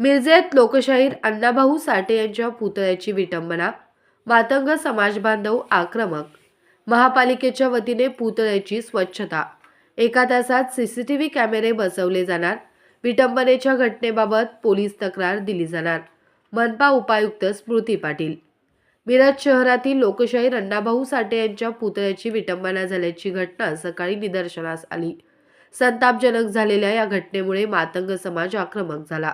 मिरजेत लोकशाहीर अण्णाभाऊ साठे यांच्या पुतळ्याची विटंबना, मातंग समाजबांधव आक्रमक। महापालिकेच्या वतीने पुतळ्याची स्वच्छता, 1 तासात सीसीटीव्ही कॅमेरे बसवले जाणार। विटंबनेच्या घटनेबाबत पोलीस तक्रार दिली जाणार। मनपा उपायुक्त स्मृती पाटील। मिरज शहरातील लोकशाहीर अण्णाभाऊ साठे यांच्या पुतळ्याची विटंबना झाल्याची घटना सकाळी निदर्शनास आली। संतापजनक झालेल्या या घटनेमुळे मातंग समाज आक्रमक झाला।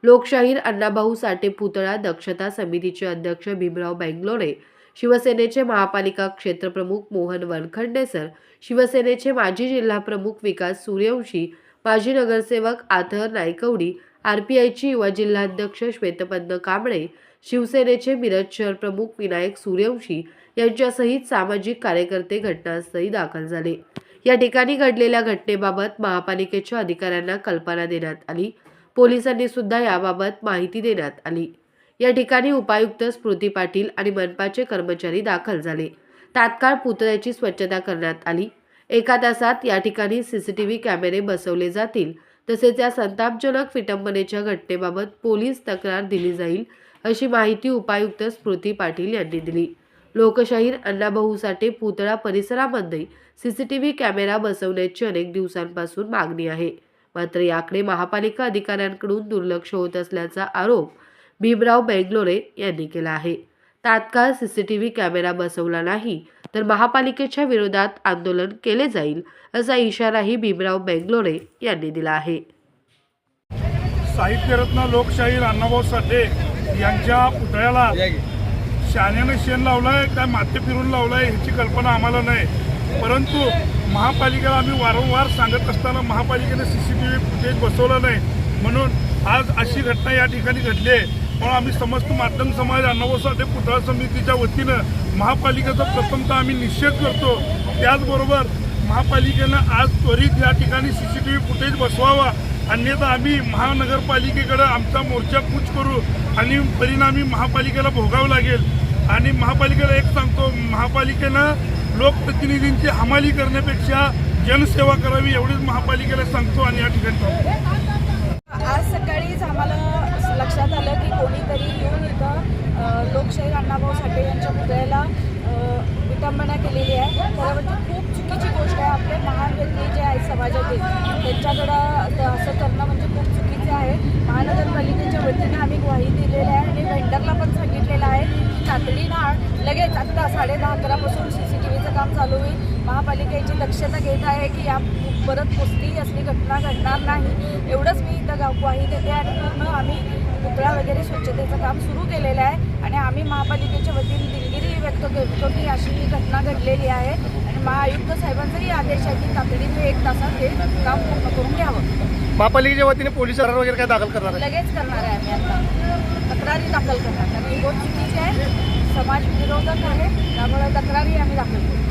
लोकशाहीर अण्णाभाऊ साठे पुतळा दक्षता समितीचे अध्यक्ष भीमराव बेंगलोरे, शिवसेनेचे महापालिका क्षेत्रप्रमुख मोहन वनखंडेसर, शिवसेनेचे माजी जिल्हाप्रमुख विकास सूर्यवंशी, माजी नगरसेवक आथर नायकवडी, आरपीआयची युवा जिल्हाध्यक्ष श्वेतपद्म कांबळे, शिवसेनेचे मिरज शहर प्रमुख विनायक सूर्यवंशी यांच्यासहित सामाजिक कार्यकर्ते घटनास्थळी दाखल झाले। या ठिकाणी घडलेल्या घटनेबाबत महापालिकेच्या अधिकाऱ्यांना कल्पना देण्यात आली। पोलिसांनी सुद्धा याबाबत माहिती देण्यात आली। या ठिकाणी उपायुक्त स्मृती पाटील आणि मनपाचे कर्मचारी दाखल झाले। तात्काळ पुतळ्याची स्वच्छता करण्यात आली। 1 तासात या ठिकाणी सीसीटीव्ही कॅमेरे बसवले जातील। तसेच या संतापजनक विटंबनेच्या घटनेबाबत पोलीस तक्रार दिली जाईल, अशी माहिती उपायुक्त स्मृती पाटील यांनी दिली। लोकशाहीर अण्णाभाऊ साठे पुतळा परिसरामध्ये सीसीटीव्ही कॅमेरा बसवण्याची अनेक दिवसांपासून मागणी आहे, मात्र याकडे महापालिका अधिकाऱ्यांकडून दुर्लक्ष होत असल्याचा आरोप भीमराव बेंगलोरे यांनी केला आहे। तात्काळ सीसीटीव्ही कॅमेरा बसवला नाही तर महापालिकेच्या विरोधात आंदोलन केले जाईल, असा इशाराही भीमराव बेंगलोरे यांनी दिला आहे। साहित्यरत्न लोकशाहीर अण्णाभाऊ साठे यांच्या पुतळ्याला शाण्याने शेण लावलाय काय माते फिरून लावलाय ह्याची कल्पना आम्हाला नाही, परंतु महापालिकेला आम्ही वारंवार सांगत असताना महापालिकेने सीसीटीव्ही फुटेज बसवलं नाही, म्हणून आज अशी घटना या ठिकाणी घडली आहे। म्हणून आम्ही समस्त मातंग समाज अण्णाभाऊ साठे पुतळा समितीच्या वतीनं महापालिकेचा प्रथमतः आम्ही निषेध करतो। त्याचबरोबर महापालिकेनं आज त्वरित या ठिकाणी सीसीटीव्ही फुटेज बसवावा, अन्यथा आम्ही महानगरपालिकेकडे आमचा मोर्चा कूच करू आणि परिणामी महापालिकेला भोगावं लागेल। आणि महापालिकेला एक सांगतो, महापालिकेनं लोकप्रतिनिधींची हमाली करण्यापेक्षा जनसेवा करावी एवढीच महापालिकेला सांगतो आणि या ठिकाणी सांगतो। आज सकाळीच आम्हाला लक्षात आलं की कोणीतरी येऊन इथं लोकशाहीर अण्णाभाऊ साठे यांच्या पुतळ्याला विटंबना केलेली आहे। तर म्हणजे खूप चुकीची गोष्ट आहे। आपले महान व्यक्ती जे आहेत समाजातील त्यांच्याकडं असं करणं म्हणजे खूप चुकीचं आहे। महानगरपालिकेच्या वतीने आम्ही ग्वाही दिलेली आहे आणि वेंडरला पण सांगितलेलं आहे की तातडीनं लगेच आता 10:30-11 पासून सीसीटीव्हीचं काम चालू होईल। महापालिकेची दक्षता घेत आहे की या परत कुठलीही असली घटना घडणार नाही, एवढंच मी इथं ग्वाही देते। आणि पूर्ण आम्ही पुतळा वगैरे स्वच्छतेचं काम सुरू केलेलं आहे आणि आम्ही महापालिकेच्या वतीने दिलगिरी व्यक्त करतो की अशी ही घटना घडलेली आहे आणि महाआयुक्त साहेबांचाही आदेश आहे की तातडीने 1 तासात हे काम पूर्ण करून घ्यावं। महापालिकेच्या वतीने पोलीस तक्रार वगैरे काय दाखल करणार आहे? लगेच करणार आहे आम्ही, आता तक्रारी दाखल करणार, कारण ही गोष्ट चुकीची आहे, समाज विरोधक आहे, त्यामुळे तक्रारी आम्ही दाखल करू।